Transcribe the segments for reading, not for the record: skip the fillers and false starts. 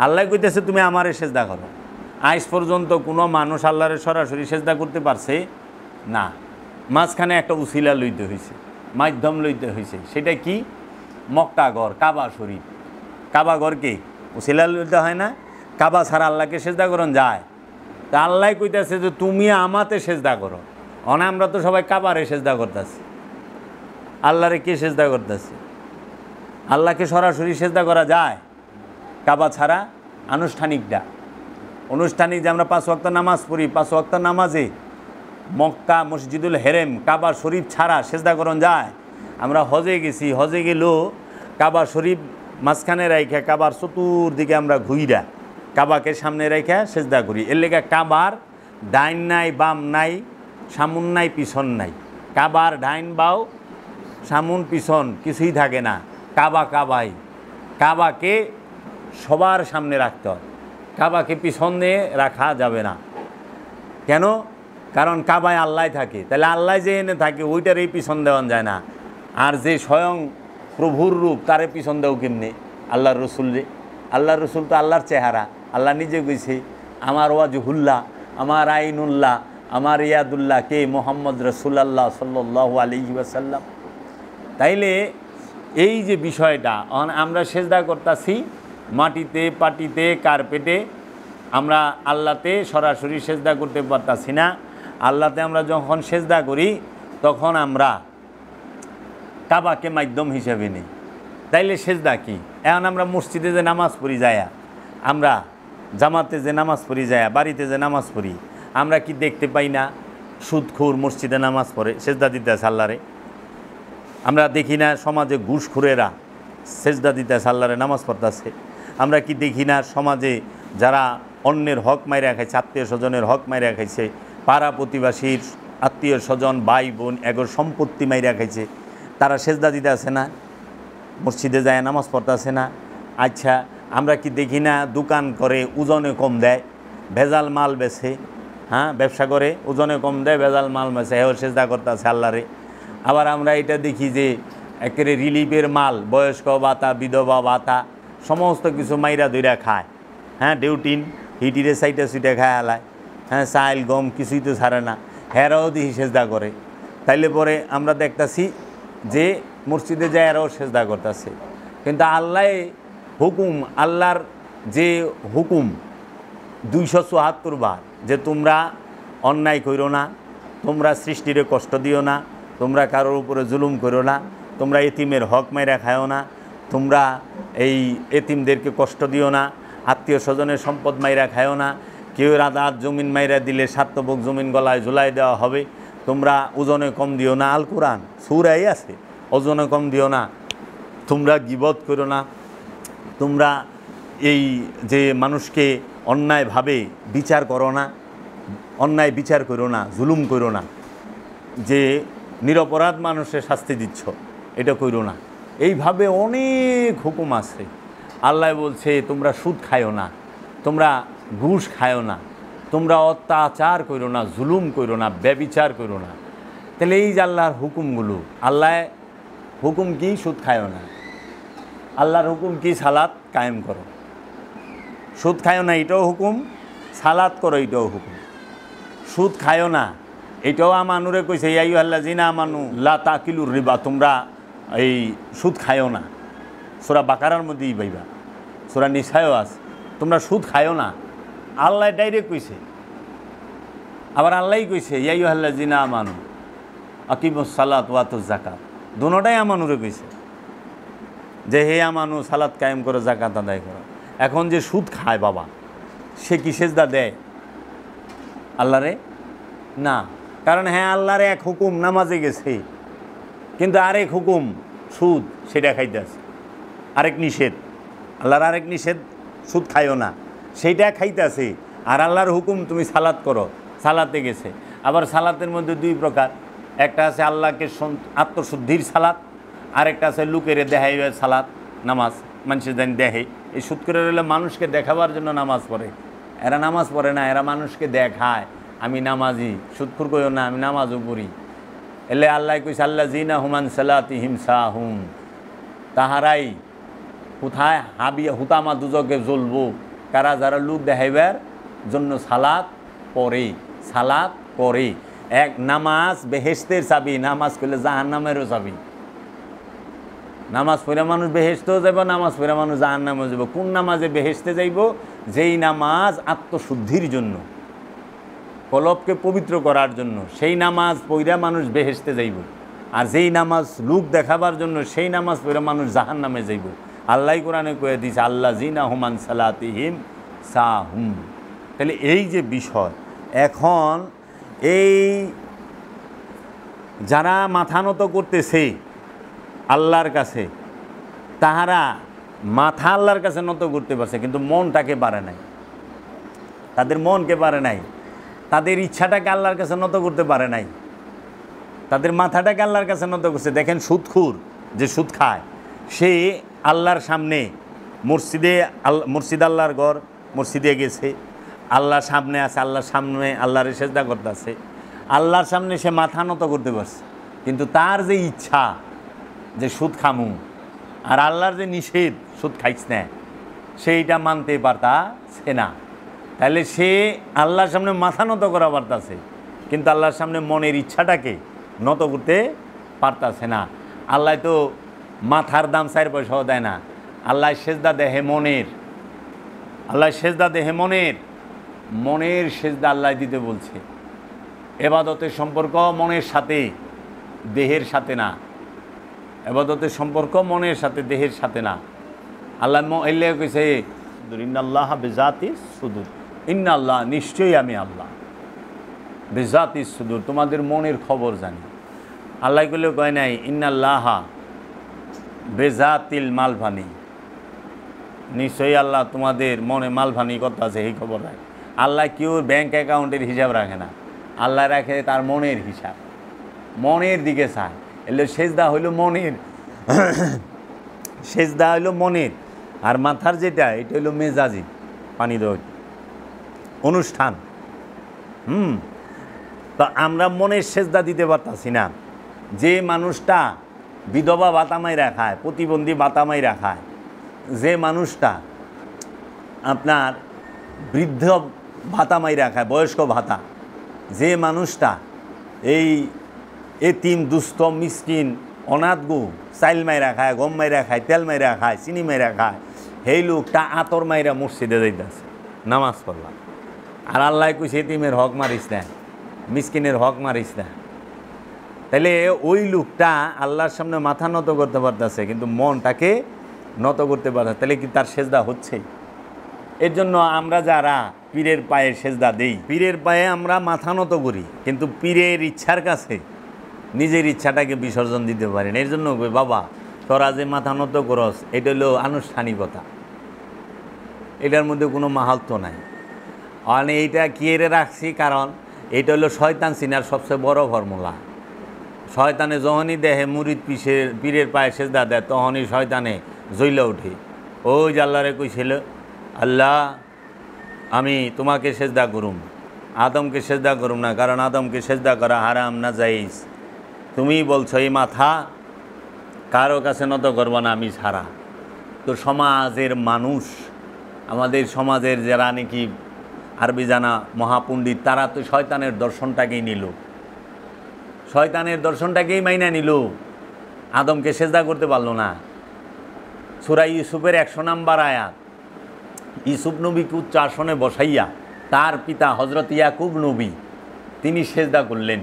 আল্লাহ কইতেছে তুমি আমারে সেজদা করো। আজ পর্যন্ত কোনো মানুষ আল্লাহরে সরাসরি সেজদা করতে পারছে না, মাঝখানে একটা উসিলা লইতে হয়েছে, মাধ্যম লইতে হয়েছে। সেটা কি? মক্কা ঘর, কাবা শরীফ। কাবা ঘরকে উসিলা লইতে হয় না? কাবা ছাড়া আল্লাহকে সেজদা করন যায়? তা আল্লাহ কইতেছে যে তুমি আমাতে সেজদা করো। অনা আমরা তো সবাই কাবারে সেজদা করতেছি, আল্লাহরে কে সেজদা করতেছে? আল্লাহকে সরাসরি সেজদা করা যায় কাবা ছাড়া? আনুষ্ঠানিকটা অনুষ্ঠানিক যে আমরা 5 ওয়াক্ত নামাজ পড়ি, 5 ওয়াক্ত নামাজে মক্কা মসজিদুল হেরেম কাবা শরীফ ছাড়া সেজদা করন যায়? আমরা হজে গেছি, হজে গেলেও কাবা শরীফ মাঝখানে রাইখা কাবার চতুর্দিকে আমরা ঘুইরা কাবাকে সামনে রাইখা সেজদা করি। এর লেগে কাবার ডাইন নাই, বাম নাই, সামুন নাই, পিছন নাই। কাবার ডাইন বাও সামুন পিছন কিছুই থাকে না। কাবা কাবাই। কাবাকে সবার সামনে রাখতে হয়, কাবাকে পিছনে রাখা যাবে না। কেন? কারণ কাবায় আল্লাহ থাকে, তাহলে আল্লাহ যে এনে থাকে ওইটারই পিছন দেওয়া যায় না। আর যে স্বয়ং প্রভুর রূপ তারে পিছন দেও কেমনে? আল্লাহর রসুল রে। আল্লাহর রসুল তো আল্লাহর চেহারা। আল্লাহ নিজে কইছে আমার ওয়াজহুল্লাহ, আমার আইনুল্লাহ, আমার ইয়াদুল্লাহ কে? মোহাম্মদ রসুল্লাহ সাল্লাল্লাহু আলাইহি ওয়াসাল্লাম। তাইলে এই যে বিষয়টা আমরা সেজদা করতেছি মাটিতে, পাটিতে, কার্পেটে, আমরা আল্লাহতে সরাসরি সেজদা করতে পারতাছি না। আল্লাহতে আমরা যখন সেজদা করি তখন আমরা কাবাকে মাধ্যম হিসেবে নিই। তাইলে সেজদা কি? এখন আমরা মসজিদে যে নামাজ পড়ি যায়া, আমরা জামাতে যে নামাজ পড়ি যায়া, বাড়িতে যে নামাজ পড়ি, আমরা কি দেখতে পাই না সুদখোর মসজিদে নামাজ পড়ে সেজদা দিতেছে আল্লাহরে? আমরা দেখি না সমাজে ঘুষখোরেরা সেজদা দিতেছে আল্লাহরে, নামাজ পড়তেছে? আমরা কি দেখি না সমাজে যারা অন্যের হক মাইরা খাইছে, আত্মীয় স্বজনের হক মাইরা খাইছে, পাড়া প্রতিবাসীর আত্মীয় স্বজন ভাই বোন এগোর সম্পত্তি মাইরা খাইছে, তারা সেজদা দিতে আছে না? মসজিদে যায় নামাজ পড়তেছে না? আচ্ছা, আমরা কি দেখি না দোকান করে ওজনে কম দেয়, ভেজাল মাল বেছে, হ্যাঁ ব্যবসা করে ওজনে কম দেয়, ভেজাল মাল বেছে, হেও সেজদা করতেছে আল্লাহরে। আবার আমরা এটা দেখি যে একেবারে রিলিফের মাল, বয়স্ক ভাতা, বিধবা ভাতা, সমস্ত কিছু মাইরা দইরা খায়, হ্যাঁ ডিউটিন হিটিরে সাইটে সুইটে খায় আলায়, হ্যাঁ চাইল গম কিছুই তো ছাড়ে না, হেরাও দিহি সেজদা করে। তাইলে পরে আমরা দেখতেছি যে মসজিদে যায় এরাও সেজদা করতেছে। কিন্তু আল্লাহ হুকুম, আল্লাহর যে হুকুম 274 বার যে তোমরা অন্যায় করো না, তোমরা সৃষ্টিরে কষ্ট দিও না, তোমরা কারোর উপরে জুলুম করো না, তোমরা এতিমের হক মাইরা খায়ও না, তোমরা এই এতিমদেরকে কষ্ট দিও না, আত্মীয় স্বজনের সম্পদ মাইরা খায়ও না, কেউ রাত জমিন মাইরা দিলে সার্থবক জমিন গলায় ঝুলাই দেওয়া হবে, তোমরা ওজনে কম দিও না, আল কোরআন সূরায় আছে, ওজনে কম দিও না, তোমরা গীবত করো না, তোমরা এই যে মানুষকে অন্যায়ভাবে বিচার করো না, অন্যায় বিচার করো না, জুলুম করো না, যে নিরপরাধ মানুষের শাস্তি দিচ্ছ এটা করো না। এইভাবে অনেক হুকুম আছে। আল্লাহ বলছে তোমরা সুদ খায়ও না, তোমরা ঘুষ খায়ও না, তোমরা অত্যাচার করো না, জুলুম করো না, ব্যভিচার করো না। তাহলে এই যে আল্লাহর হুকুমগুলো, আল্লাহ হুকুম কি? সুদ খায়ও না। আল্লাহর হুকুম কি? সালাত কায়েম করো। সুদ খায়ও না এটাও হুকুম, সালাত করো এটাও হুকুম। সুদ খায়ও না এটাও আমানুরে কইছে ইয়া আইয়ুহাল্লাযিনা আমানু লা তাকিলুর রিবা, তোমরা এই সুদ খায়ও না। সূরা বাকারার মধ্যেই পাইবা, সূরা নিসায়ও আছে, তোমরা সুদ খায়ও না। আল্লাহ ডাইরেক্ট কইছে। আবার আল্লাহই কইছে ইয়া আইয়ুহাল্লাযিনা আমানু আকিমুস সালাত ওয়া আতুজ যাকাত, দুটোটাই আমানুরে কইছে যে হে আমানু সালাত কায়েম করো, যাকাত আদায় করো। এখন যে সুদ খায় বাবা, সে কি সেজদা দেয় আল্লাহরে? না। কারণ হ্যাঁ আল্লাহর এক হুকুম নামাজে গেছে, কিন্তু আরেক হুকুম সুদ, সেটা খাইতে আছে, আরেক নিষেধ, আল্লাহর আরেক নিষেধ সুদ খাইও না, সেইটা খাইতে আছে। আর আল্লাহর হুকুম তুমি সালাত করো, সালাতে গেছে। আবার সালাতের মধ্যে দুই প্রকার, একটা আছে আল্লাহকে আত্মশুদ্ধির সালাত, আরেকটা আছে লুকের দেখাই সালাত, নামাজ মানুষের জানি দেখে। এই সুদ করে রইলে মানুষকে দেখাবার জন্য নামাজ পড়ে, এরা নামাজ পড়ে না, এরা মানুষকে দেখায় আমি নামাজি। সুদখুর কইও না আমি নামাজও পড়ি। এলে আল্লাহ কইছে আল্লাযিনা হুম আন সালাতিহিম সাহুন, তাহারাই কোথায় হাবিয়া হুতামা দুজকে জ্বলবো, কারা যারা লোক দেখাইবার জন্য সালাত পড়ে, সালাত পড়ে। এক নামাজ বেহেশতের চাবি, নামাজ করলে জাহান্নামেরও চাবি। নামাজ পড়ে মানুষ বেহেশতেও যাব, নামাজ পড়ে মানুষ জাহান্নামেও যাব। কোন নামাজে বেহেশতে যাইব? যেই নামাজ আত্মশুদ্ধির জন্য, কলবকে পবিত্র করার জন্য, সেই নামাজ পড়ে মানুষ বেহেশতে যাইব। আর যেই নামাজ লোক দেখাবার জন্য, সেই নামাজ পড়ে মানুষ জাহান্নামে যাইব। আল্লাহ কোরআনে কয়ে দিয়েছে, আল্লাহ জিনা হুমান সালাতিহিম সাহুম। তাহলে এই যে বিষয়, এখন এই যারা মাথা নত করতেছে আল্লাহর কাছে, তাহারা মাথা আল্লাহর কাছে নত করতে পারছে, কিন্তু মনটাকে পারে নাই। তাদের মনকে পারে নাই, তাদের ইচ্ছাটাকে আল্লাহর কাছে নত করতে পারে নাই, তাদের মাথাটাকে আল্লাহর কাছে নত করছে। দেখেন সুদখোর যে সুদ খায়, সে আল্লাহর সামনে মসজিদ আল্লাহর ঘর, মসজিদে গেছে, আল্লাহর সামনে আছে, আল্লাহর সামনে আল্লাহর সেজদা করতে আছে, আল্লাহর সামনে সে মাথা নত করতে পারছে। কিন্তু তার যে ইচ্ছা যে সুদ খামু, আর আল্লাহর যে নিষেধ সুদ খাইছ না, সেইটা মানতে পারতাছে না। তাহলে সে আল্লাহর সামনে মাথা নত করা পারতাছে, কিন্তু আল্লাহর সামনে মনের ইচ্ছাটাকে নত করতে পারতাছে না। আল্লাহ তো মাথার দাম 4 পয়সাও দেয় না। আল্লাহ সেজদা দেহে মনের, আল্লাহ সেজদা দেহে মনের, মনের সেজদা আল্লাহ দিতে বলছে। এবাদতের সম্পর্ক মনের সাথে, দেহের সাথে না। এবাদতের সম্পর্ক মনের সাথে, দেহের সাথে না। আল্লাহ এল্লাহ কইছে, ইন্নাল্লাহ বিজাতিস সুদূর, ইন্নাল্লাহ নিশ্চয়ই আমি আল্লাহ বিজাতিস সুদূর, তোমাদের মনের খবর জানি। আল্লাহ গুলো কয় নাই ইন্নাল্লাহ বেজাতিল মালভানি, নিশ্চয়ই আল্লাহ তোমাদের মনে মালভানি কথা আছে, এই খবর রাখে। আল্লাহ কেউ ব্যাংক অ্যাকাউন্টের হিসাব রাখে না, আল্লাহ রাখে তার মনের হিসাব, মনের দিকে চায়। এলে সেজদা হইল মনের, সেজদা হইল মনের। আর মাথার যেটা, এটা হইল মেজাজি, পানি দেওয়া অনুষ্ঠান। তো আমরা মনের সেজদা দিতে পারতাছি না। যে মানুষটা বিধবা ভাতামাই রাখায়, প্রতিবন্ধী ভাতামাই রাখায়, যে মানুষটা আপনার বৃদ্ধ ভাতামাই রাখায়, বয়স্ক ভাতা, যে মানুষটা এই এতিম দুস্থ মিসকিন অনাথগু চাইল মাইরা খায়, গম মাইরা খায়, তেল মাইরা খায়, চিনি মাইরা খায়, সেই লোকটা আতর মাইরা মসজিদে যাইতেছে, নামাজ পড়লাম। আর আল্লাহ কইছে এতিমের হক মারিস না, মিসকিনের হক মারিস না। তাহলে ওই লোকটা আল্লাহর সামনে মাথা নত করতে পারতেছে, কিন্তু মনটাকে নত করতে পারছে। তাহলে কি তার সেজদা হচ্ছে? এর জন্য আমরা যারা পীরের পায়ে সেজদা দেই, পীরের পায়ে আমরা মাথা নত করি, কিন্তু পীরের ইচ্ছার কাছে নিজের ইচ্ছাটাকে বিসর্জন দিতে পারি না। এর জন্য বাবা তোরা যে মাথা নত করস, এটা হলো আনুষ্ঠানিকতা, এটার মধ্যে কোনো মাহাত্ম নাই। আর এইটা কি এর রাখছি, কারণ এটা হলো শয়তান চিনার সবচেয়ে বড় ফর্মুলা। শয়তানে যখনই দেহে মুরিদ পীরের পায়ে সেজদা দেয়, তখনই শয়তানে জ্বলে ওঠে। ওই যে আল্লাহরে কইছিল, আল্লাহ আমি তোমাকে সেজদা করুম, আদমকে সেজদা করুম না, কারণ আদমকে সেজদা করা হারাম না জায়েজ। তুমি বলছো এই মাথা কারো কাছে নত করবো না আমি ছাড়া। তো সমাজের মানুষ, আমাদের সমাজের যারা নাকি আরবি জানা মহাপণ্ডিত, তারা তো শয়তানের দর্শনটাকেই নিল, শয়তানের দর্শনটাকেই মাইনা নিল, আদমকে সেজদা করতে পারলো না। সূরা ইউসুফের 100 নম্বর আয়াত, ইউসুফ নবীকে উচ্চ আসনে বসাইয়া তার পিতা হজরত ইয়াকুব নবী তিনি সেজদা করলেন,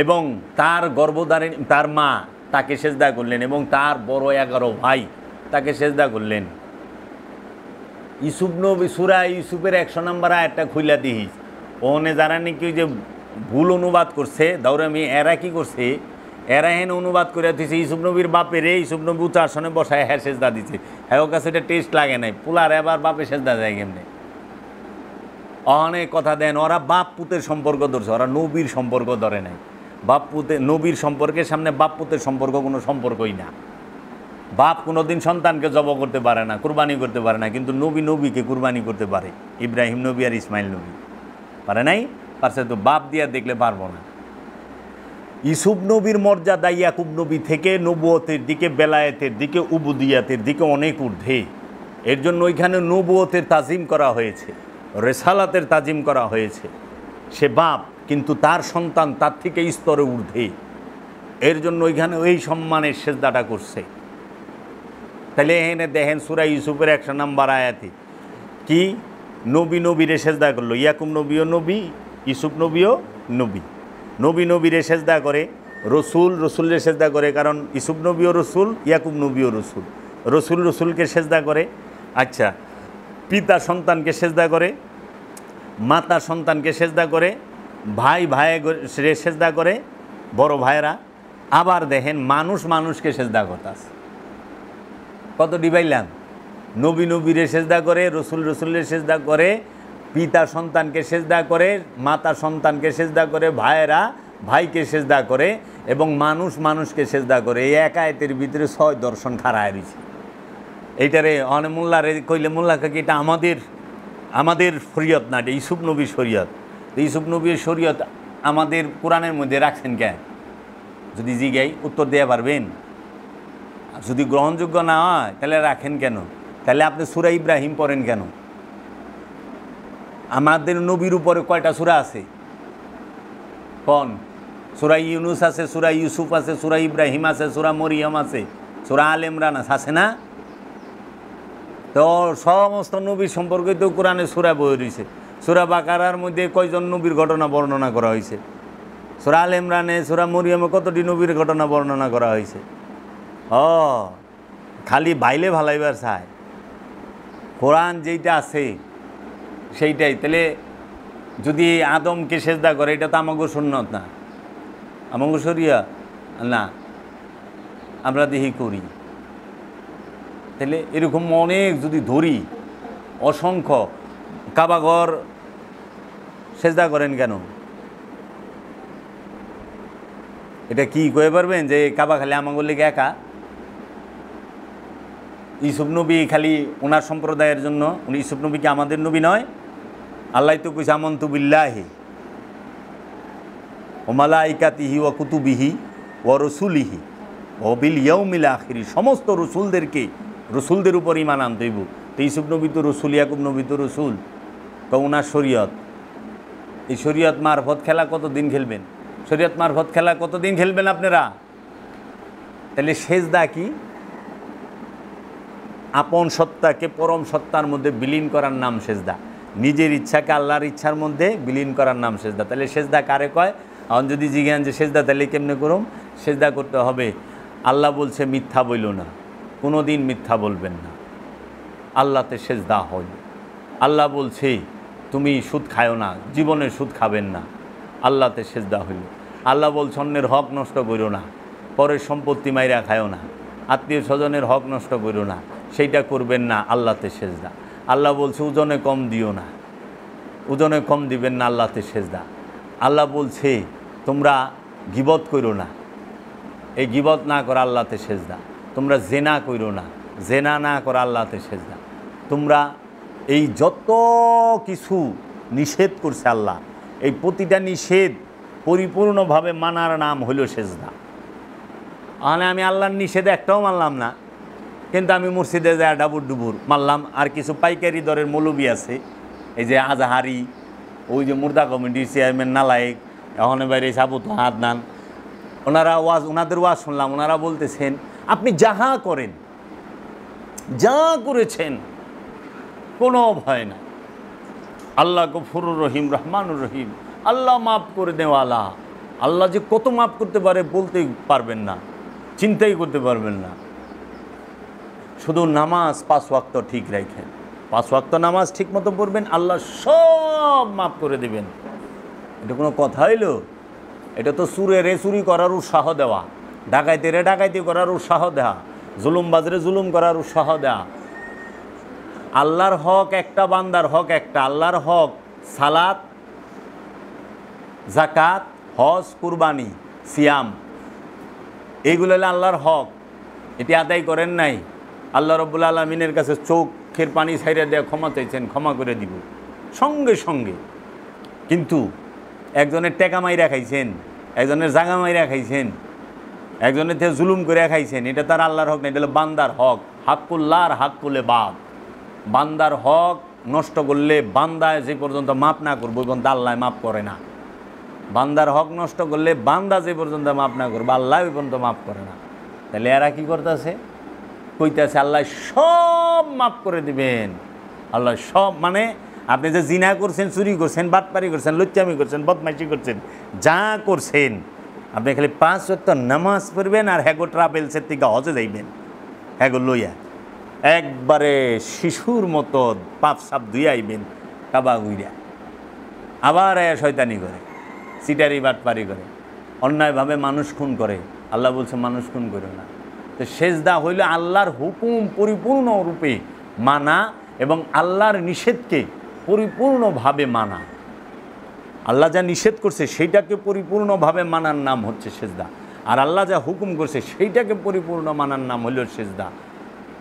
এবং তার গর্ভধারিণী তার মা তাকে সেজদা করলেন, এবং তার বড় 11 ভাই তাকে সেজদা করলেন। ইউসুফ নবী সূরা ইউসুফের 100 নম্বর আয়াতটা খুইলা দিস, ওখানে যারা নাকি যে ভুল অনুবাদ করছে দৌড়ামি, এরা কি করছে, এরা হেন অনুবাদ করে দিছে ইউসুফ নবীর বাপেরে ইউসুফ নবী উচ্চ আসনে বসায় হ্যাঁ সেজদা দিচ্ছে। হ্যাঁ ওর কাছে এটা টেস্ট লাগে নাই, পুলার এবার বাপে সেজদা যায় কেমনে? অনেক কথা দেন, ওরা বাপ পুতের সম্পর্ক ধরছে, ওরা নবীর সম্পর্ক ধরে নাই। বাপ পুতে নবীর সম্পর্কের সামনে বাপ পুতের সম্পর্ক কোনো সম্পর্কই না। বাপ কোনোদিন সন্তানকে জব করতে পারে না, কুরবানি করতে পারে না, কিন্তু নবী নবীকে কুরবানি করতে পারে। ইব্রাহিম নবী আর ইসমাইল নবী পারে নাই, পারছে তো বাপ দিয়া দেখলে পারবো না। ইউসুফ নবীর মর্যাদা ইয়াকুব নবী থেকে নবুয়তের দিকে, বেলায়েতের দিকে, উবুদিয়াতের দিকে অনেক ঊর্ধ্বে। এর জন্য ওইখানে নবুয়তের তাজিম করা হয়েছে, রেসালাতের তাজিম করা হয়েছে। সে বাপ, কিন্তু তার সন্তান তার থেকে স্তরে ঊর্ধ্বে। এর জন্য ওইখানে ওই সম্মানের সেজদাটা করছে। তাহলে এখানে দেখেন সূরা ইউসুফের 100 নম্বর আয়াতে কি নবী নবীরে সেজদা করলো। ইয়াকুব নবীও নবী, ইউসুফ নবীও নবী। নবী নবীরে সেজদা করে, রসুল রসুলের সেজদা করে, কারণ ইউসুফ নবীও রসুল, ইয়াকুব নবীও রসুল। রসুল রসুলকে সেজদা করে। আচ্ছা, পিতা সন্তানকে সেজদা করে, মাতা সন্তানকে সেজদা করে, ভাই ভাই সেজদা করে, বড় ভাইয়েরা। আবার দেখেন মানুষ মানুষকে সেজদা করতেছে। কত ডিবাইলাম? নবী নবীরে সেজদা করে, রসুল রসুলের সেজদা করে, পিতা সন্তানকে সেজদা করে, মাতা সন্তানকে সেজদা করে, ভাইয়েরা ভাইকে সেজদা করে, এবং মানুষ মানুষকে সেজদা করে। এই এক আয়াতের ভিতরে 6 দর্শন খাড়ায় রয়েছে। এইটারে অনেক মোল্লারে কইলে মোল্লা কাকি এটা আমাদের শরীয়ত না, এটা ইউসুফ নবীর শরীয়ত। ইউসুফ নবীর শরীয়ত আমাদের কোরআনের মধ্যে রাখছেন কেন? যদি জিজ্ঞাই উত্তর দেওয়া পারবেন? যদি গ্রহণযোগ্য না হয় তাহলে রাখেন কেন? তাহলে আপনি সূরা ইব্রাহিম পড়েন কেন? আমাদের নবীর উপরে কয়টা সূরা আছে? কোন? সূরা ইউনুস আছে, সূরা ইউসুফ আছে, সূরা ইব্রাহিম আছে, সূরা মরিয়ম আছে, সূরা আল ইমরান আছে না? তো সমস্ত নবীর সম্পর্কে তো কোরআনে সূরা বই রয়েছে। সূরা বাকারার মধ্যে কয়জন নবীর ঘটনা বর্ণনা করা হয়েছে? সূরা আল ইমরানে, সূরা মরিয়মে কতটি নবীর ঘটনা বর্ণনা করা হয়েছে? খালি বাইলে ভালাইবার চায়। কোরআন যেইটা আছে সেইটাই। তাহলে যদি আদমকে সেজদা করে, এটা তো আমাগো সুন্নত না, আমাগো শরিয়া না, আমরা দেখি করি। তাহলে এরকম অনেক যদি ধরি, অসংখ্য। কাবাঘর সেজদা করেন কেন? এটা কি কয়ে পারবেন যে কাবা খালি আমাগো লেগে একা? ইউসুফ নবী খালি ওনার সম্প্রদায়ের জন্য? উনি ইউসুফ নবী কি আমাদের নবী নয়? আল্লাহ তো কইছে আমানতু বিল্লাহি ওয়া মালাইকাতিহি ওয়া কুতুবিহি ওয়া রাসূলিহি ওয়া বিল ইয়াউমিল আখির। সমস্ত রসুলদের উপর ঈমান আনতে হইব। তো ইউসুফ নবী তো রসুল, ইয়াকুব নবী তো রসুল। তো ওনার শরীয়ত, এই শরীয়ত মারফত খেলা কতদিন খেলবেন? শরীয়ত মারফত খেলা কতদিন খেলবেন আপনারা? তাহলে সেজদা কি? আপন সত্তাকে পরম সত্তার মধ্যে বিলীন করার নাম সেজদা। নিজের ইচ্ছাকে আল্লাহর ইচ্ছার মধ্যে বিলীন করার নাম সেজদা। তাহলে সেজদা কারে কয়? এখন যদি জিজ্ঞান যে সেজদা তাহলে কেমনে করুম? সেজদা করতে হবে, আল্লাহ বলছে মিথ্যা বইল না, কোনো দিন মিথ্যা বলবেন না, আল্লাহতে সেজদা হয়। আল্লাহ বলছে তুমি সুদ খায়ও না, জীবনে সুদ খাবেন না, আল্লাহতে সেজদা হইল। আল্লাহ বলছে অন্যের হক নষ্ট করো না, পরের সম্পত্তি মাইরা খায়ও না, আত্মীয় স্বজনের হক নষ্ট করো না, সেইটা করবেন না, আল্লাহতে সেজদা। আল্লাহ বলছে ওজনে কম দিও না, ওজনে কম দিবেন না, আল্লাহতে সেজদা। আল্লাহ বলছে তোমরা গীবত করো না, এই গীবত না করা আল্লাহতে সেজদা। তোমরা জেনা করো না, জেনা না করা আল্লাহতে সেজদা। তোমরা এই যত কিছু নিষেধ করছে আল্লাহ, এই প্রতিটা নিষেধ পরিপূর্ণভাবে মানার নাম হইল সেজদা। মানে আমি আল্লাহর নিষেধ একটাও মানলাম না, কিন্তু আমি মসজিদে যাই ডাবুর ডুবুর মারলাম। আর কিছু পাইকারি দরের মৌলবি আছে, এই যে আজাহারি, ওই যে মুর্দা কমিটির চেয়ারম্যান নালায়েক, এখন বাইরে সাবুত আদনান, ওনাদের ওয়াজ শুনলাম। ওনারা বলতেছেন আপনি যাহা করেন, যা করেছেন কোনো ভয় না, আল্লাহ গফুরুর রহিম, রহমানুর রহিম, আল্লাহ মাফ করে দেওয়ালা। আল্লাহ যে কত মাফ করতে পারে বলতেই পারবেন না, চিন্তাই করতে পারবেন না। শুধু নামাজ 5 ওয়াক্ত ঠিক রাখেন, 5 ওয়াক্ত নামাজ ঠিক মতো পড়বেন, আল্লাহ সব মাফ করে দেবেন। এটা কোনো কথা হইল? এটা তো চুরেরে চুরি করার উৎসাহ দেওয়া, ডাকাইতেরে ডাকাইতি করার উৎসাহ দেওয়া, জুলুমবাজরে জুলুম করার উৎসাহ দেওয়া। আল্লাহর হক একটা, বান্দার হক একটা। আল্লাহর হক সালাত, জাকাত, হজ, কুরবানি, সিয়াম, এইগুলো হলো আল্লাহর হক। এটি আদায় করেন নাই, আল্লাহ রব্বুল আলামিনের কাছে চোখের পানি ছাইরা দেওয়া ক্ষমা চাইছেন, ক্ষমা করে দিব সঙ্গে সঙ্গে। কিন্তু একজনের টেকা মাইরা খাইছেন, একজনের জাগা মাইরা খাইছেন, একজনের থেকে জুলুম করে খাইছেন, এটা তার আল্লাহর হক না, এটা হলো বান্দার হক। হাক্কুল্লাহর হাক্কুলে বাদ, বান্দার হক নষ্ট করলে বান্দায় যে পর্যন্ত মাপ না করবো ওই পর্যন্ত আল্লাহ মাপ করে না। বান্দার হক নষ্ট করলে বান্দা যে পর্যন্ত মাপ না করবো আল্লাহ ওই পর্যন্ত মাপ করে না। তাহলে এরা কী করতেছে? কইতেছে আল্লাহ সব মাপ করে দিবেন। আল্লাহ সব মানে আপনি যে জিনা করছেন, চুরি করছেন, বাটপারি করছেন, লুচ্চামি করছেন, বদমাইশি করছেন, যা করছেন আপনি খালি 5 ওয়াক্ত নামাজ পড়বেন আর হ্যাগো ট্রাভেলসের থেকে হজে যাইবেন, হ্যাগো লইয়া একবারে শিশুর মতো পাপ সাপ ধুয়ে আইবেন কাবা গুইরা। আবার শয়তানি করে, সিটারি বাটপারি করে, অন্যায়ভাবে মানুষ খুন করে। আল্লাহ বলছে মানুষ খুন করে না। তো সেজদা হইলে আল্লাহর হুকুম পরিপূর্ণ রূপে মানা এবং আল্লাহর নিষেধকে পরিপূর্ণভাবে মানা। আল্লাহ যা নিষেধ করছে সেইটাকে পরিপূর্ণভাবে মানার নাম হচ্ছে সেজদা, আর আল্লাহ যা হুকুম করছে সেইটাকে পরিপূর্ণ মানার নাম হইল সেজদা।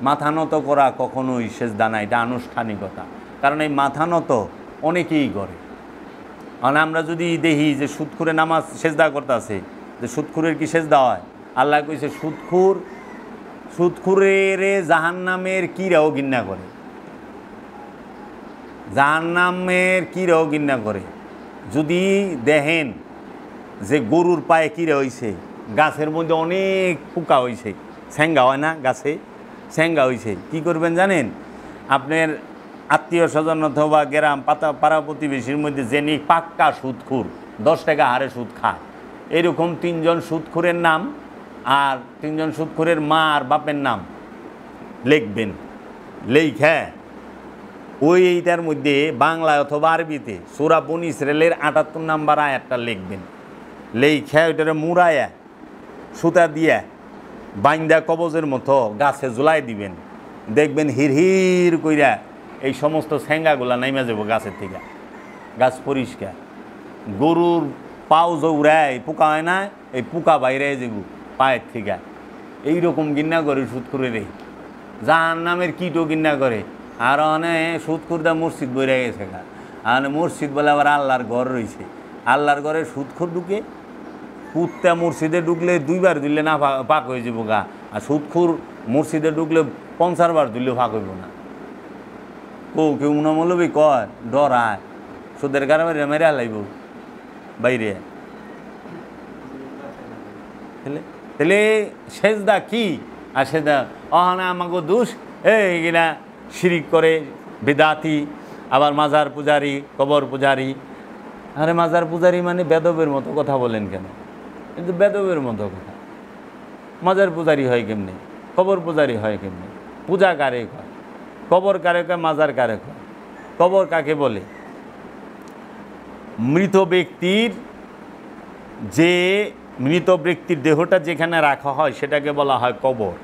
মাথা নত করা কখনোই সেজদা না, এটা আনুষ্ঠানিকতা। কারণ এই মাথা নত অনেকেই করে। মানে আমরা যদি দেখি যে সুদখুরে নামাজ সেজদা করতেছে, যে সুদখুরের কি সেজদা হয়? আল্লাহ কইছে সুদখুরের জাহান্নামের কিরাও ঘৃণা করে, জাহান্নামের কিরাও ঘৃণা করে। যদি দেখেন যে গরুর পায়ে কিরা হয়েছে, গাছের মধ্যে অনেক পোকা হয়েছে, স্যাঙ্গা হয় না গাছে, স্যাঙ্গা হয়েছে, কী করবেন জানেন? আপনার আত্মীয় স্বজন অথবা গ্রাম পাড়া প্রতিবেশীর মধ্যে যিনি পাক্কা সুদখুর, 10 টাকা হারে সুদ খায়, এরকম 3 জন সুদখুরের নাম আর 3 জন সুদখুরের মা আর বাপের নাম লিখবেন। লেখা ওই এইটার মধ্যে বাংলায় অথবা আরবিতে সূরা বনী ইসরাইলের 78 নম্বর আয়াতটা লিখবেন। লেখা ওইটারে মুড়ায়া সুতা দিয়া বাইন্দা কবজের মতো গাছে ঝুলাই দিবেন। দেখবেন হির কইরা এই সমস্ত স্যাঙ্গাগুলা নাইমা যাব গাছের থেকে, গাছ পরিষ্কার। গরুর পাও জৌড়ায় পোকা হয় না, এই পোকা বাইরে যাব পায়ের থেকে। এইরকম ঘৃণা করে সুদখুরের, জাহান্নামের কীটও ঘৃণা করে। আর অনেক সুদখুরদা মসজিদ বইরে গেছে গা, আর মসজিদ বলে আবার আল্লাহর ঘর রয়েছে, আল্লাহর ঘরে সুদখুর ঢুকে। কুত্তা মসজিদে ঢুকলে 2 বার দিলে না পাক হয়ে যাব গা, আর সুদখুর মসজিদে ঢুকলে 50 বার দিলেও ফাঁক হইব না। কেউ মৌলবী কয় ডরায় সুদের কারণে মেরে লাইব বাইরে। তাহলে সেজদা কি? আর সেজদা অহানা আমাকে দোষ এইগুলা শিরিক করে বেদাতি, আবার মাজার পূজারি, কবর পূজারি। আরে মাজার পূজারি মানে বেদবের মতো কথা বলেন কেন? কিন্তু বেদবের মতো কথা। মাজার পূজারি হয় কেমনে? কবর পূজারি হয় কেমনে? পূজা কারে হয়? কবর কারে কয়? মাজার কারে হয়? কবর কাকে বলে? মৃত ব্যক্তির দেহটা যেখানে রাখা হয় সেটাকে বলা হয় কবর।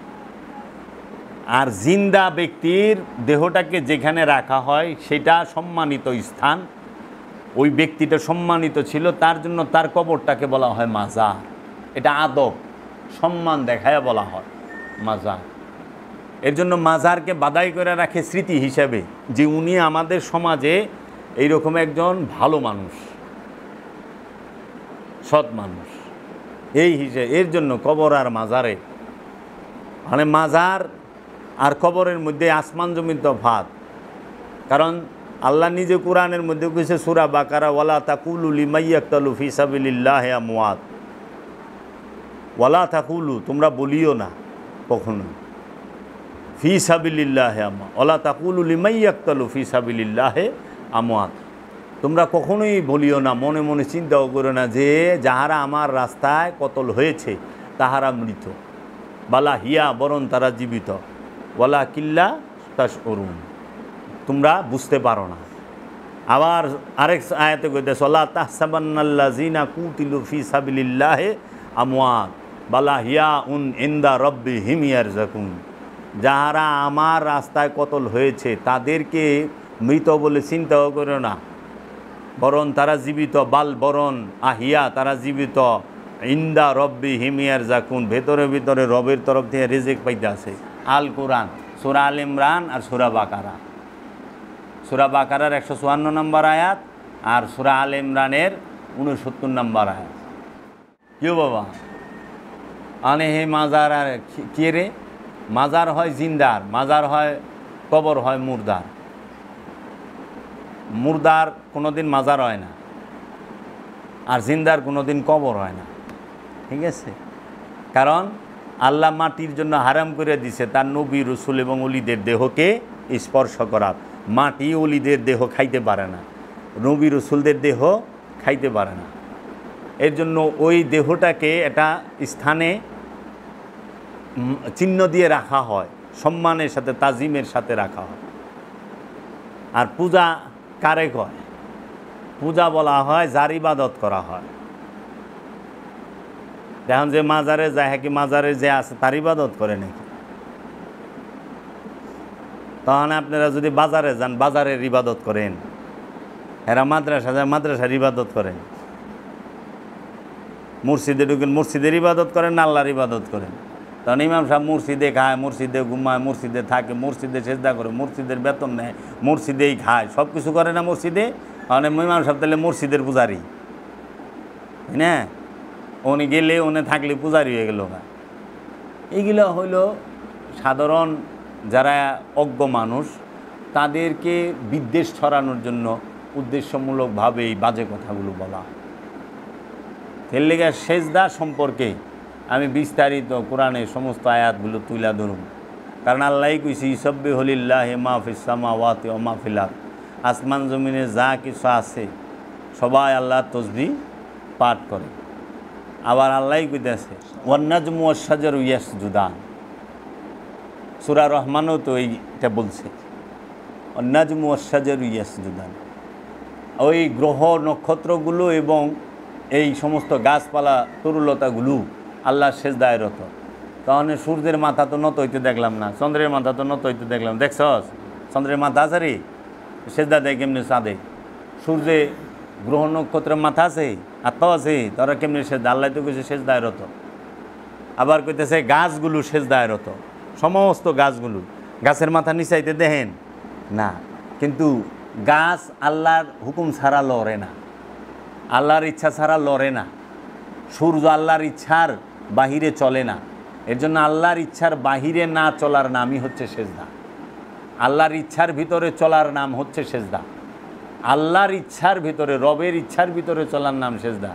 আর জিন্দা ব্যক্তির দেহটাকে যেখানে রাখা হয় সেটা সম্মানিত স্থান। ওই ব্যক্তিটা সম্মানিত ছিল, তার জন্য তার কবরটাকে বলা হয় মাজার। এটা আদব, সম্মান দেখায় বলা হয় মাজার। এর জন্য মাজারকে বাদাই করে রাখে স্মৃতি হিসাবে যে উনি আমাদের সমাজে এইরকম একজন ভালো মানুষ, সৎ মানুষ, এই হিসেবে। এর জন্য কবর আর মাজারে, মানে মাজার আর কবরের মধ্যে আসমান জমিন তফাত। কারণ আল্লাহ নিজে কোরআনের মধ্যে কইছে সূরা বাকারা, ওয়ালা তাকুলু লিমান ইয়াকতালু ফি সাবিলিল্লাহি আমওয়াত, ওয়ালা তাকুলু, তোমরা বলিও না কখনো, ফি সাবিলিল্লাহি আমওয়াত, ওয়ালা তাকুলু লিমান ইয়াকতালু ফি সাবিলিল্লাহি আমওয়াত, তোমরা কখনোই বলিও না, মনে মনে চিন্তাও করো না যে যাহারা আমার রাস্তায় কতল হয়েছে তাহারা মৃত, বালা হিয়া, বরং তারা জীবিত, ওয়ালা কিল্লা তাশউরুন, তোমরা বুঝতে পারো না। আবার আরেক আয়াতে কইতেছে, ওয়ালা তাহসাবান্নাল্লাযিনা কুতিলু ফি সাবিলিল্লাহি আমওয়াত, বালা হিয়া ইনদা রাব্বিহিম ইয়ারযাকুন, যাহারা আমার রাস্তায় কতল হয়েছে তাদেরকে মৃত বলে চিন্তাও করো না, বরং তারা জীবিত, বরং আহিয়া, তারা জীবিত, ইন্দা রব্বিহিম ইয়ারযাকুন, ভেতরে ভিতরে রবের তরফ থেকে রিজিক পাইতে আছে। আল কোরআন, সূরা আল ইমরান আর সূরা বাকারা। সূরা বাকারার 154 নম্বর আয়াত আর সূরা আল ইমরানের 69 নম্বর আয়াত। কেউ বাবা আনে হে মাজার আর কে রে, মাজার হয় জিন্দার, মাজার হয় কবর হয় মুর্দার। মুর্দার কোনোদিন মাজার হয় না, আর জিন্দার কোনোদিন কবর হয় না। ঠিক আছে, কারণ আল্লাহ মাটির জন্য হারাম করে দিছে তার নবী রসুল এবং অলিদের দেহকে স্পর্শ করার। মাটি অলিদের দেহ খাইতে পারে না, নবী রসুলদের দেহ খাইতে পারে না। এর জন্য ওই দেহটাকে একটা স্থানে চিহ্ন দিয়ে রাখা হয়, সম্মানের সাথে তাজিমের সাথে রাখা হয়। আর পূজা কারে কয়? পূজা বলা হয় যার ইবাদত করা হয়। এখন যে মাজারে যায়, হ্যাঁ কি মাজারে যে আছে তার ইবাদত করে নাকি? তখন আপনারা যদি বাজারে যান, বাজারের ইবাদত করেন। এরা মাদ্রাসা যায়, মাদ্রাসার ইবাদত করেন। মসজিদে ঢুকেন, মসজিদের ইবাদত করেন না আল্লাহর ইবাদত করেন? তখন ইমাম সাহেব মসজিদে খায়, মসজিদে ঘুমায়, মসজিদে থাকে, মসজিদে সেজদা করে, মসজিদের বেতন নেয়, মসজিদেই খায়, সব কিছু করে না মসজিদে। মানে ইমাম সাহেব তাহলে মসজিদের পূজারি, তাই না? উনি গেলে উনি থাকলে পূজারি হয়ে গেল না। এইগুলো হইল সাধারণ যারা অজ্ঞ মানুষ, তাদেরকে বিদ্বেষ ছড়ানোর জন্য উদ্দেশ্যমূলকভাবে এই বাজে কথাগুলো বলা। এর লেগে সেজদা সম্পর্কে আমি বিস্তারিত কোরআনের সমস্ত আয়াতগুলো তুলে ধরুন। কারণ আল্লাহই কইছি ইসাব্বিহুলিল্লাহি মা ফিস সামাওয়াতি ওয়া মা ফিল আরদ, আসমান জমিনে যা কিছু আছে সবাই আল্লাহর তাসবিহ পাঠ করে। আবার আল্লাহই কইতেছে ওয়ান নাজমু ওয়াশ শাজারু ইয়াসজুদান, সূরা রহমানও তো এইটা বলছে, ওয়ান নাজমু ওয়াশ শাজারু ইয়াসজুদান। ওই গ্রহ নক্ষত্রগুলো এবং এই সমস্ত গাছপালা তরুলতাগুলো আল্লাহর সেজদায় রত। তাহলে সূর্যের মাথা তো নত হইতে দেখলাম না, চন্দ্রের মাথা তো নত হইতে দেখলাম। দেখছস চন্দ্রের মাথা আছে রে, সেজদা দেয় কেমনি চাঁদে? সূর্যে গ্রহ নক্ষত্রের মাথা আছে, আত্মা আছে, তারা কেমনি সেজদা? আল্লাহ তো কিছু সেজদায় রত। আবার কইতেছে গাছগুলো সেজদায় রত, সমস্ত গাছগুলো। গাছের মাথা নিচাইতে দেখেন না, কিন্তু গাছ আল্লাহর হুকুম ছাড়া লড়ে না, আল্লাহর ইচ্ছা ছাড়া লড়ে না। সূর্য আল্লাহর ইচ্ছার বাহিরে চলে না। এর জন্য আল্লাহর ইচ্ছার বাহিরে না চলার নামই হচ্ছে সেজদা। আল্লাহর ইচ্ছার ভিতরে চলার নাম হচ্ছে সেজদা। আল্লাহর ইচ্ছার ভিতরে, রবের ইচ্ছার ভিতরে চলার নাম সেজদা।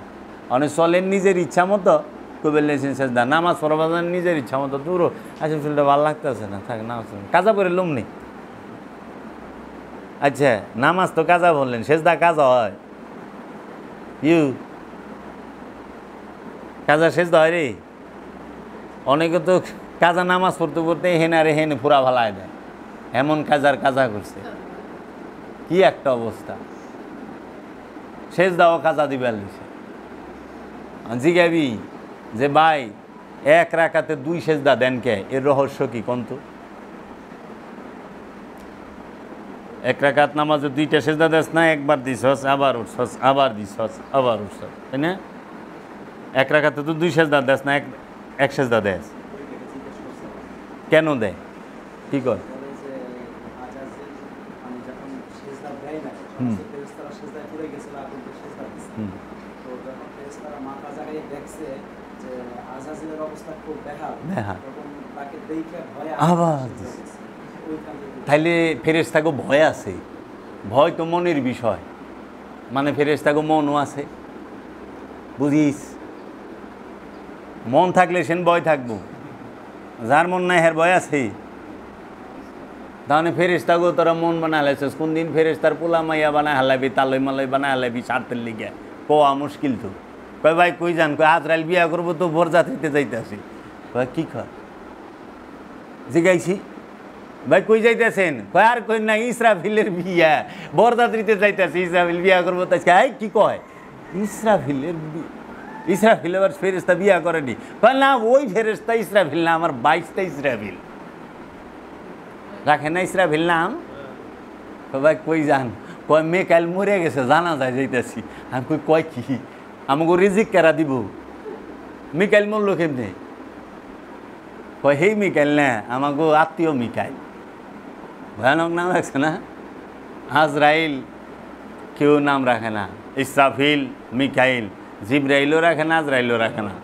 অনেক চলেন নিজের ইচ্ছা মতো, কবে লেছেন সেজদা। নামাজ পড়াবান নিজের ইচ্ছা মতো, দূর আচ্ছা শুনলে ভালো লাগতেছে না, থাক নামাজ কাজা করে লুম নেই। আচ্ছা নামাজ তো কাজা বললেন, সেজদা কাজা হয়? কাজা সেজদা হয় রে? অনেকে তো কাজা নামাজ পড়তে পড়তে হেনারে হেনে পুরা ভালায় দেয়, এমন কাজার কাজা করছে। কি একটা অবস্থা! সেজদাও কাজা দিবার দিছে। জিজ্ঞাবি যে ভাই এক রাকাতে 2 সেজদা দেন কে, এর রহস্য কি কন্ত? এক রাকাত নামাজে 2টা সেজদা দেস না, একবার দিছস আবার উঠছস, আবার দিছস আবার উঠছস, তাই না? এক রাকাতে তো 2 সেজদা দেস না, এক সেজদা দেস। কেন দেয়? কি কর? তাইলে ফেরেশতাকে ভয় আছে। ভয় তো মনের বিষয়, মানে ফেরেশতাকে মনও আছে, বুঝিস? মন থাকলে সেন ভয় থাকবো, যার মন নাই হের ভয় আছে। তাহলে ফেরেশতাকেও তোরা মন বানা হালাইছিস। কোন দিন ফেরেশতার পোলা মাইয়া বানায় হালাবি, তালই মালই বানায় হালাবি স্বার্থের লিগে? কোয়া মুশকিল তো। কয় ভাই কই যান? কয় আজরাইল বিয়া করবো তো বরযাত্রীতে যাইতেছি। কয় কি কয়? জিগাইছি ভাই কই যাইতেছেন? কয় আর কই না, ইসরাফিলের বিয়া, বরযাত্রীতে যাইতেছি, ইসরাফিল বিয়া করবো। তাই কি কয়? ইসরাফিলের বিয়া? ইসরাফিল আবার ফেরেশতা বিয়া করেনি? কয় না, ওই ফেরেশতা ইসরাফিল না, আমার 22টা ইসরাফিল। রাখে না ইসরাফিল নাম? ভাই কই যান? কয় মেকাইল মরে গেছে, জানা যায় যাইতেছি। আমি কই কয় কি? আমাকে রিজিক কেরা দিব? মিকাইল মরল কেমনে? কয় হেই মিকাইল না, আমাকে আত্মীয় মিকাইল। ভয়ানক নাম রাখছে না? আজরাইল কেউ নাম রাখে না, ইসরাফিল, মিকাইল জিব্রাইলও রাখে না, আজরাইলও রাখে না।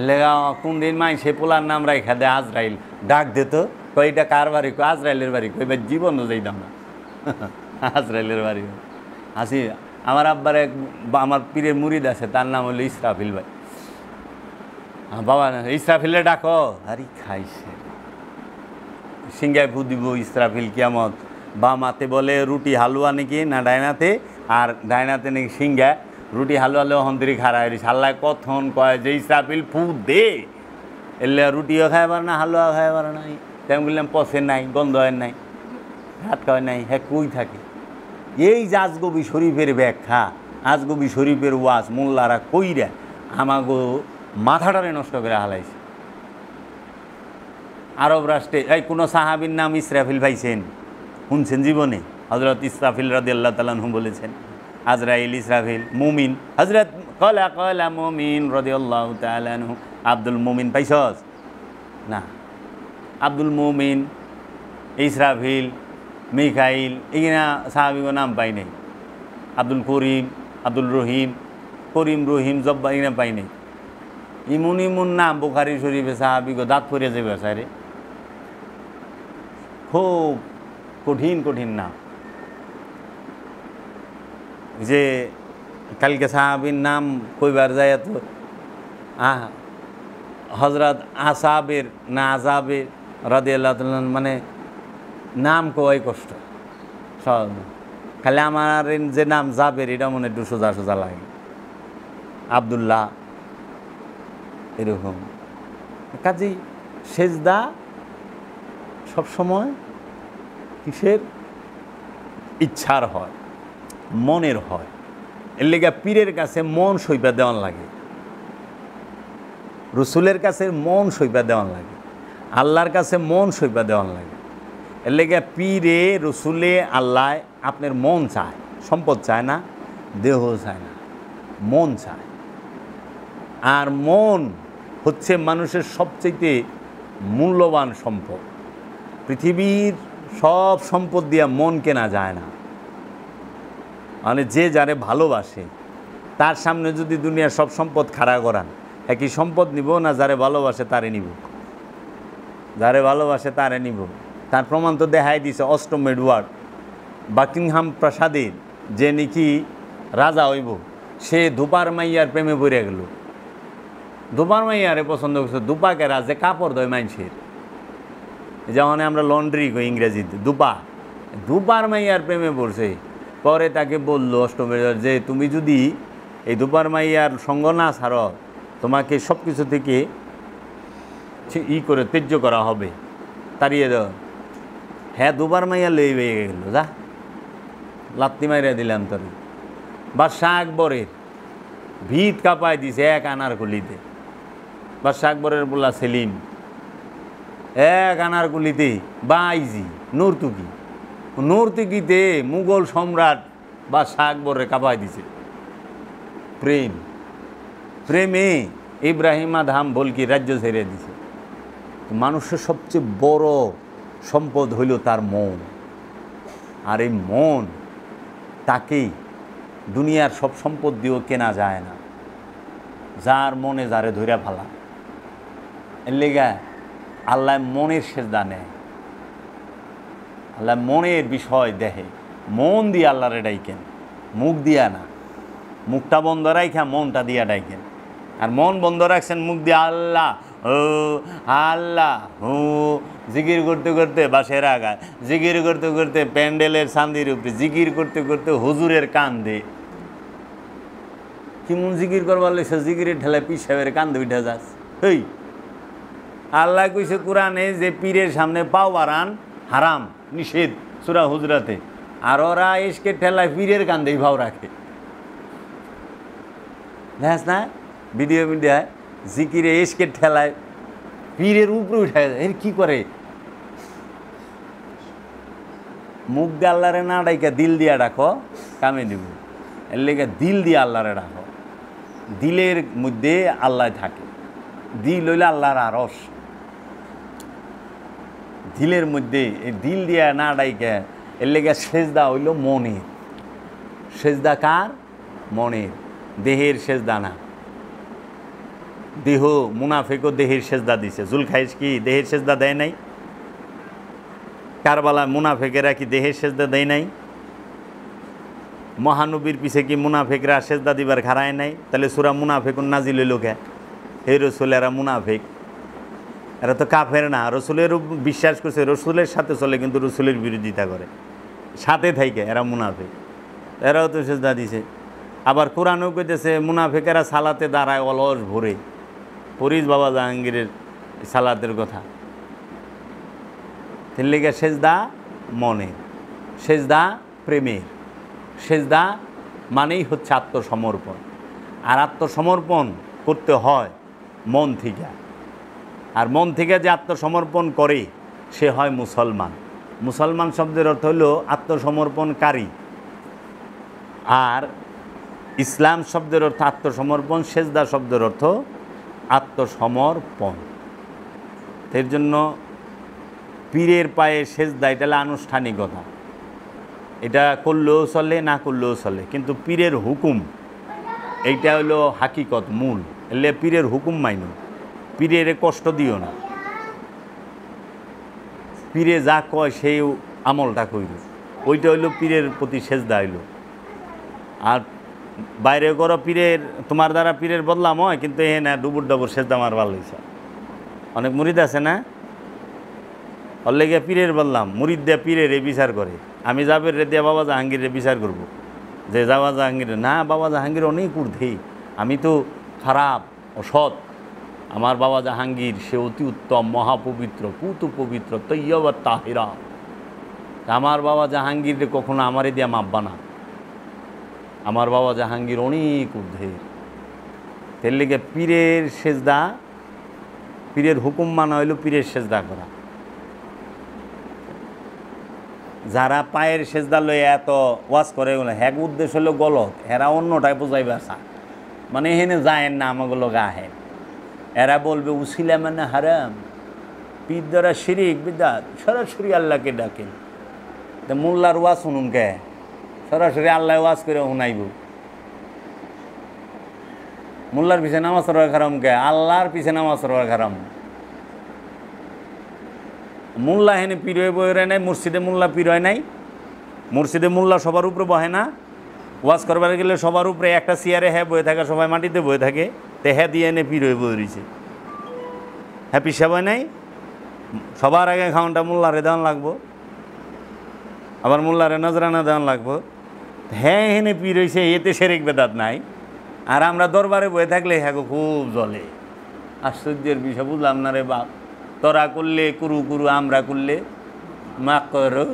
লেগা কোন দিন মাই সে পোলার নাম রাখা দে আজরাইল, ডাক দে তো কইটা কার বাড়ি, কই আজরাইলের বাড়ি, কই ভাই জীবনও যাইতাম না আজরাইলের বাড়ি। হাসি আমার আব্বার এক আমার পীরের মুরিদ আছে, তার নাম হলো ইসরাফিল ভাই। বাবা ইসরাফিলে ডাকো, আরে খাইছে সিংহায় ফু দিব ইসরাফিল কিয়ামত। বামাতে বলে রুটি হালুয়া নাকি না ডাইনাতে, আর ডাইনাতে নাকি সিংহা রুটি হালুয়ালে অহন্তরি খারায় আল্লাহ কথন কয় যে ইসরাফিল ফু দে, এলে রুটিও খাই পারে না, হালুয়া খাই পারে নাই। তেমন বললাম পচে নাই, গন্ধ হয় নাই, ভাত খাওয়াই নাই, হ্যাঁ কই থাকে। এই যে আজগবি শরীফের ব্যাখ্যা, আজগবি শরীফের ওয়াজ মোল্লারা কইরা আমাগো মাথাটারে নষ্ট করে হালাইছে। আরব রাষ্ট্রে এই কোনো সাহাবীর নাম ইসরাফিল পাইছেন, শুনছেন জীবনে? হজরত ইসরাফিল রাদিয়াল্লাহু তাআলা আনহু বলেছেন আজরাইল ইসরাফিল মুমিন, হজরত কলা কলা মুমিন রাদিয়াল্লাহু তাআলা আনহু। আব্দুল মুমিন পাইছস না? আব্দুল মুমিন, ইসরাফিল, মিকাইল, এগুলা সাহাবীর নাম পাই নাই। আব্দুল করিম, আব্দুল রহিম, করিম রহিম জব্বা এগুলা পাই নাই। ইমুন ইমুন নাম বুখারী শরীফে সাহাবীগো দাঁত পড়ে যাবে স্যারে, খুব কঠিন কঠিন নাম। যে কালকে সাহাবীর নাম কইবার যায় তো হজরত আসাবের না আজাবের রাদিয়াল্লাহু তাআলা, মানে নাম কয় কষ্ট সহজ না। খালি আমার যে নাম জাবের এটা মনে একটু সোজা সোজা লাগে, আবদুল্লাহ এরকম। কাজেই সেজদা সবসময় কিসের? ইচ্ছার হয়, মনের হয়। এর লেগে পীরের কাছে মন সইপা দেওয়ান লাগে, রসুলের কাছে মন সইপা দেওয়ান লাগে, আল্লাহর কাছে মন সইপা দেওয়ান লাগে। এর লেগে পীরে রসুলে আল্লাহ আপনার মন চায়, সম্পদ চায় না, দেহ চায় না, মন চায়। আর মন হচ্ছে মানুষের সবচেয়ে মূল্যবান সম্পদ। পৃথিবীর সব সম্পদ দিয়া মন কেনা যায় না। মানে যে যারে ভালোবাসে তার সামনে যদি দুনিয়ার সব সম্পদ খাড়া করান, একই সম্পদ নিব না? যারে ভালোবাসে তারে নিব, যারে ভালোবাসে তারে নিব। তার প্রমাণ তো দেখাই দিছে অষ্টম এডওয়ার্ড বাকিংহাম প্রাসাদের যে নাকি রাজা হইব, সে ধুপার মাইয়ার প্রেমে পড়ে গেল। ধুপার মাইয়ারে পছন্দ করছে, দুপাকে রাজে কাপড় দেয় মানুষের, যেমন আমরা লন্ড্রি কই ইংরেজিতে, দুপা। ধুপার মাইয়ার প্রেমে পড়ছে। পরে তাকে বলল অষ্টমের যে তুমি যদি এই দুপার মাইয়ার সঙ্গ না ছাড়ো, তোমাকে সব কিছু থেকে করে ত্যায্য করা হবে, তাড়িয়ে দাও। হ্যাঁ দুবার মাইয়া লই হয়ে গেল, যা লাত্তি মাইরা দিলাম তোর। বাদশাহ আকবরের ভিত কাঁপায় দিছে এক আনারকুলিতে। বাদশাহ আকবরের বলা সেলিম এক আনারকুলিতে বাইজি নর্তুকিতে মুঘল সম্রাট বাদশাহ আকবরে কাঁপায় দিছে। প্রেমে ইব্রাহিমা ধাম বলকি রাজ্য ছেড়ে দিছে। মানুষের সবচেয়ে বড় সম্পদ হইল তার মন। আর এই মন তাকেই দুনিয়ার সব সম্পদ দিয়েও কেনা যায় না। যার মনে যারে ধইরা ফেলা, এর লেগা আল্লাহ মনের সেজদা নেয়, আল্লাহ মনের বিষয় দেখে। মন দিয়ে আল্লাহরে ডাইকেন, মুখ দিয়া না। মুখটা বন্ধ রাখা মনটা দিয়া ডাইকেন। আর মন বন্ধ রাখছেন, মুখ দিয়ে আল্লাহ ও আল্লাহ হু জিকির করতে করতে বাসের আগায়, জিকির করতে করতে প্যান্ডেলের চান্দির উপরে, জিকির করতে করতে হুজুরের কান্দে। কেমন জিকির করবার লাগছে, জিকিরের ঠেলায় পীর সাহেবের কান্দে উঠে যাস। এই আল্লাহ কইছে কোরআনে যে পীরের সামনে পাও বাড়ান হারাম, নিষেধ সূরা হুজরাতে। আর ওরা এসকে ঠেলায় পীরের কান্দেই ভাও রাখে। দেখ না ভিডিও মিডিয়ায় জিকিরে এসকে ঠেলায় পীরের উপরে উঠে যায়। এর কি করে? মুখ দিয়ে আল্লাহরে না ডাইকা দিল দিয়া ডাকো, কামে দিব। এর লেগে দিল দিয়ে আল্লাহরে ডাকো। দিলের মধ্যে আল্লাহ থাকে। দিল হইলে আল্লাহর আরশ। দিলের মধ্যে এই দিল দিয়া না ডাইকা, এর লেগে সেজদা হইল মনের। সেজদা কার? মনের। দেহের সেজদা না। দেহ মুনাফিকও দেহের সেজদা দিছে। জুলখাইস কি দেহের সেজদা দেয় নাই? কারবালায় মুনাফিকেরা কি দেহের সেজদা দেয় নাই? মহানবীর পিছে কি মুনাফিকরা সেজদা দিবার খাড়ায় নাই? তাহলে সূরা মুনাফিকুন নাজিল হইল কে? হে রসুল, এরা মুনাফিক, এরা তো কাফের না। রসুলের বিশ্বাস করছে, রসুলের সাথে চলে, কিন্তু রসুলের বিরোধিতা করে, সাথে থাইকে এরা মুনাফিক। এরাও তো সেজদা দিছে। আবার কোরআনও কইতেছে মুনাফিকেরা সালাতে দাঁড়ায় অলস ভরে। পরিস বাবা জাহাঙ্গীরের সালাতের কথা। এর লেগে সেজদা মনের, সেজদা প্রেমের, সেজদা মানেই হচ্ছে আত্মসমর্পণ। আর আত্মসমর্পণ করতে হয় মন থেকে। আর মন থেকে যে আত্মসমর্পণ করে সে হয় মুসলমান। মুসলমান শব্দের অর্থ হলো আত্মসমর্পণকারী। আর ইসলাম শব্দের অর্থ আত্মসমর্পণ, সেজদা শব্দের অর্থ আত্মসমর্পণ। এর জন্য পীরের পায়ে সেজদা, এটা হলো আনুষ্ঠানিকতা। এটা করলেও চলে, না করলেও চলে, কিন্তু পীরের হুকুম এইটা হলো হাকিকত, মূল। এলে পীরের হুকুম মাইনো, পীরের কষ্ট দিও না। পীরে যা কয় সেই আমলটা কইল, ওইটা হইল পীরের প্রতি সেজদা হইল। আর বাইরে করো পীরের, তোমার দ্বারা পীরের বদলাম হয়, কিন্তু এ না ডুবুর ডাবুর সেজদা আমার ভালো হয়েছে। অনেক মুরিদ আছে না, ওর লেগে পীরের বললাম, মুরিদ দিয়া পীরের এ বিচার করে। আমি যাবের রে দিয়া বাবা জাহাঙ্গীরের বিচার করব, যে বাবা জাহাঙ্গীর না, বাবা জাহাঙ্গীর অনেক ঊর্ধ্বে, আমি তো খারাপ অসৎ। আমার বাবা জাহাঙ্গীর সে অতি উত্তম, মহাপবিত্র, পুত পবিত্র, তৈয়বা তাহিরা। আমার বাবা জাহাঙ্গীর কখনো আমারে দিয়া মাপবা না। আমার বাবা জাহাঙ্গীর অনেক ঊর্ধ্বে। এর লেগে পীরের সেজদা, পীরের হুকুম মানা হইল পীরের সেজদা করা। যারা পায়ের সেজদা লয়ে এত ওয়াজ করে, হ্যাক উদ্দেশ্য হলো গলত, এরা অন্যটায় বোঝাইবে আসা, মানে এখানে যায়েন না আমাগুলো গাহেন। এরা বলবে উসিলা মানে হারাম, পীর দ্বারা শিরিক বিদাত, সরাসরি আল্লাহকে ডাকেন। তা মোল্লার ওয়াজ শুনুন কে? সরাসরি আল্লাহ ওয়াজ করে শুনাইব। মোল্লার পিছে নামাজ পড়ার খারাম কে? আল্লাহর পিছে নামাজ পড়ার খারাম। মোল্লা হেনে পীর হয়ে বয়ে নাই, মসজিদে মোল্লা পীর হয় নাই। মসজিদে মোল্লা সবার উপরে বহে না, ওয়াজ করবার গেলে সবার উপরে একটা চেয়ারে হ্যাঁ বয়ে থাকে, সবাই মাটিতে বয়ে থাকে। তে হ্যাঁ দিয়ে এনে পীর হয়ে বয়ে রয়েছে। হ্যাঁ পিসা বয় নাই, সবার আগে খাওয়ানটা মোল্লারে দেওয়ান লাগবো, আবার মোল্লারে নজরানা দেওয়ান লাগবো। হ্যাঁ হেনে পীর হয়েছে, এতে সেরেক বেদাত নাই। আর আমরা দরবারে বয়ে থাকলে হ্যাঁ খুব জ্বলে। আশ্চর্যের বিষয়, বুঝলাম না রে বাপ। তোরা করলে কুরু কুরু, আমরা করলে মা করো।